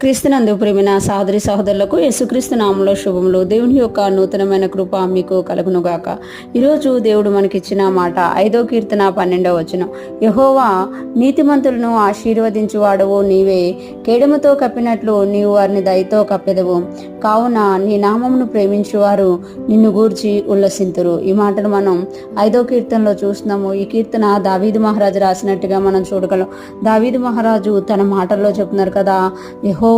క్రీస్తునందు ప్రేమైన సహోదరి సహోదరులకు యేసుక్రీస్తు నామములో శుభములు. దేవుని యొక్క నూతనమైన కృప మీకు కలుగునుగాక. ఈరోజు దేవుడు మనకిచ్చిన మాట 5వ కీర్తన 12వ వచనం. యెహోవా నీతిమంతులను ఆశీర్వదించువాడవు నీవే, కేడముతో కప్పినట్లు నీవు వారిని దయతో కప్పెదవు. కావున నీ నామమును ప్రేమించువారు నిన్ను గూర్చి ఉల్లసింతురు. ఈ మాటలు మనం 5వ కీర్తనలో చూస్తున్నాము. ఈ కీర్తన దావీదు మహారాజు రాసినట్టుగా మనం చూడగలం. దావీదు మహారాజు తన మాటల్లో చెప్తున్నారు కదా, యెహోవా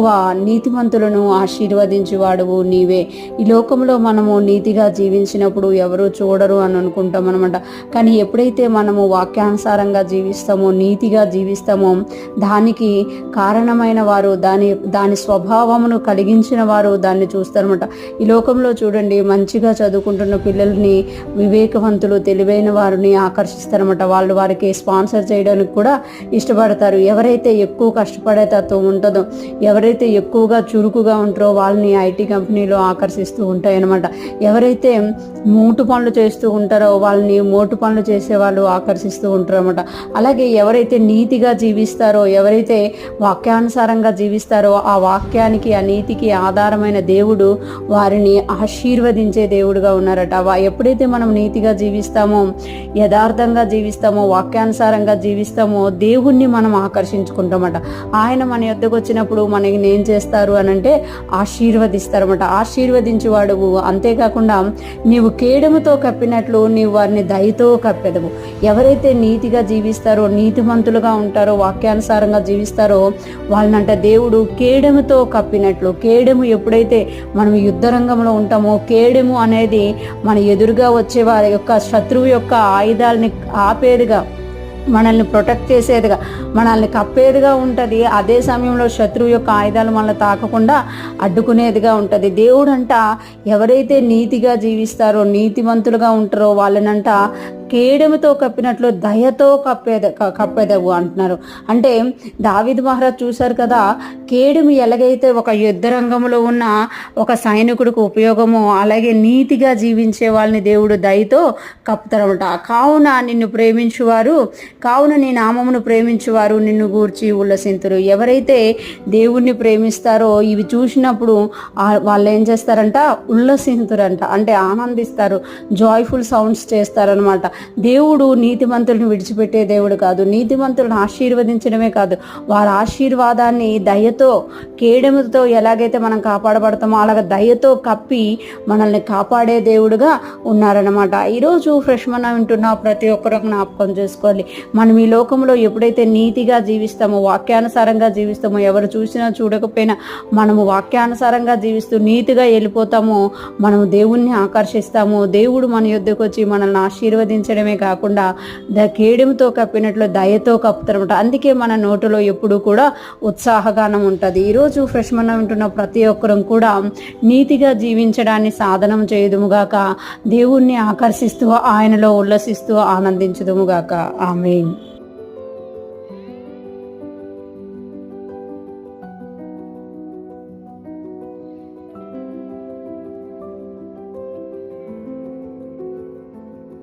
నీతిమంతులను ఆశీర్వదించువాడువు నీవే. ఈ లోకంలో మనము నీతిగా జీవించినప్పుడు ఎవరు చూడరు అని అనుకుంటాం అనమాట. కానీ ఎప్పుడైతే మనము వాక్యానుసారంగా జీవిస్తామో, నీతిగా జీవిస్తామో, దానికి కారణమైన వారు, దాని స్వభావమును కలిగించిన వారు దాన్ని చూస్తారనమాట. ఈ లోకంలో చూడండి, మంచిగా చదువుకుంటున్న పిల్లల్ని వివేకవంతులు, తెలివైన వారిని ఆకర్షిస్తారనమాట. వాళ్ళు వారికి స్పాన్సర్ చేయడానికి కూడా ఇష్టపడతారు. ఎవరైతే ఎక్కువ కష్టపడే తత్వం ఉంటుందో, ఎవరైతే ఎక్కువగా చురుకుగా ఉంటారో వాళ్ళని ఐటీ కంపెనీలో ఆకర్షిస్తూ ఉంటాయి అన్నమాట. ఎవరైతే మూటు పనులు చేస్తూ ఉంటారో వాళ్ళని మోటు పనులు చేసే వాళ్ళు ఆకర్షిస్తూ ఉంటారు అన్నమాట. అలాగే ఎవరైతే నీతిగా జీవిస్తారో, ఎవరైతే వాక్యానుసారంగా జీవిస్తారో, ఆ వాక్యానికి, ఆ నీతికి ఆధారమైన దేవుడు వారిని ఆశీర్వదించే దేవుడుగా ఉన్నారట. ఎప్పుడైతే మనం నీతిగా జీవిస్తామో, యథార్థంగా జీవిస్తామో, వాక్యానుసారంగా జీవిస్తామో, దేవుణ్ణి మనం ఆకర్షించుకుంటామట. ఆయన మన యొద్దకు వచ్చినప్పుడు మనకి ఏం చేస్తారు అని అంటే ఆశీర్వదిస్తారన్నమాట. ఆశీర్వదించువాడువు. అంతేకాకుండా నీవు కేడముతో కప్పినట్లు నీవు వారిని దయతో కప్పెదవు. ఎవరైతే నీతిగా జీవిస్తారో, నీతిమంతులుగా ఉంటారో, వాక్యానుసారంగా జీవిస్తారో వాళ్ళనంట దేవుడు కేడముతో కప్పినట్లు. కేడము ఎప్పుడైతే మనం యుద్ధ రంగంలో ఉంటామో, కేడము అనేది మన ఎదురుగా వచ్చే వారి యొక్క శత్రువు యొక్క ఆయుధాలని ఆపేదిగా, మనల్ని ప్రొటెక్ట్ చేసేదిగా, మనల్ని కప్పేదిగా ఉంటుంది. అదే సమయంలో శత్రువు యొక్క ఆయుధాలు మనల్ని తాకకుండా అడ్డుకునేదిగా ఉంటుంది. దేవుడంట ఎవరైతే నీతిగా జీవిస్తారో, నీతిమంతులుగా ఉంటారో వాళ్ళనంట కేడముతో కప్పినట్లు దయతో కప్పెదవు అంటున్నారు. అంటే దావీదు మహారాజ్ చూశారు కదా, కేడము ఎలాగైతే ఒక యుద్ధ రంగంలో ఉన్న ఒక సైనికుడికి ఉపయోగమో, అలాగే నీతిగా జీవించే వాళ్ళని దేవుడు దయతో కప్పుతారన్నమాట. కావున నిన్ను ప్రేమించువారు, కావున నీ నామమును ప్రేమించువారు నిన్ను గూర్చి ఉల్లసింతురు. ఎవరైతే దేవుణ్ణి ప్రేమిస్తారో ఇవి చూసినప్పుడు వాళ్ళు ఏం చేస్తారంట, ఉల్లసింతురంట. అంటే ఆనందిస్తారు, జాయ్ఫుల్ సౌండ్స్ చేస్తారనమాట. దేవుడు నీతిమంతులను విడిచిపెట్టే దేవుడు కాదు. నీతిమంతులను ఆశీర్వదించడమే కాదు, వారి ఆశీర్వాదాన్ని దయతో, కేడముతో ఎలాగైతే మనం కాపాడబడతామో అలాగ దయతో కప్పి మనల్ని కాపాడే దేవుడుగా ఉన్నారనమాట. ఈరోజు ఫ్రెష్ మన వింటున్న ప్రతి ఒక్కరూ జ్ఞాపకం చేసుకోవాలి. మనం ఈ లోకంలో ఎప్పుడైతే నీతిగా జీవిస్తామో, వాక్యానుసారంగా జీవిస్తామో, ఎవరు చూసినా చూడకపోయినా మనము వాక్యానుసారంగా జీవిస్తూ నీతిగా వెళ్ళిపోతామో, మనము దేవుణ్ణి ఆకర్షిస్తాము. దేవుడు మన యొద్దకు వచ్చి మనల్ని ఆశీర్వదించడమే కాకుండా కేడముతో కప్పినట్లు దయతో కప్పుతారన్నమాట. అందుకే మన నోటిలో ఎప్పుడు కూడా ఉత్సాహగానం ఉంటుంది. ఈరోజు ఫ్రెష్ మన వింటున్న ప్రతి ఒక్కరం కూడా నీతిగా జీవించడాన్ని సాధనం చేయుదుముగాక, దేవుణ్ణి ఆకర్షిస్తూ ఆయనలో ఉల్లసిస్తూ ఆనందించుదుముగాక. ఆమేన్.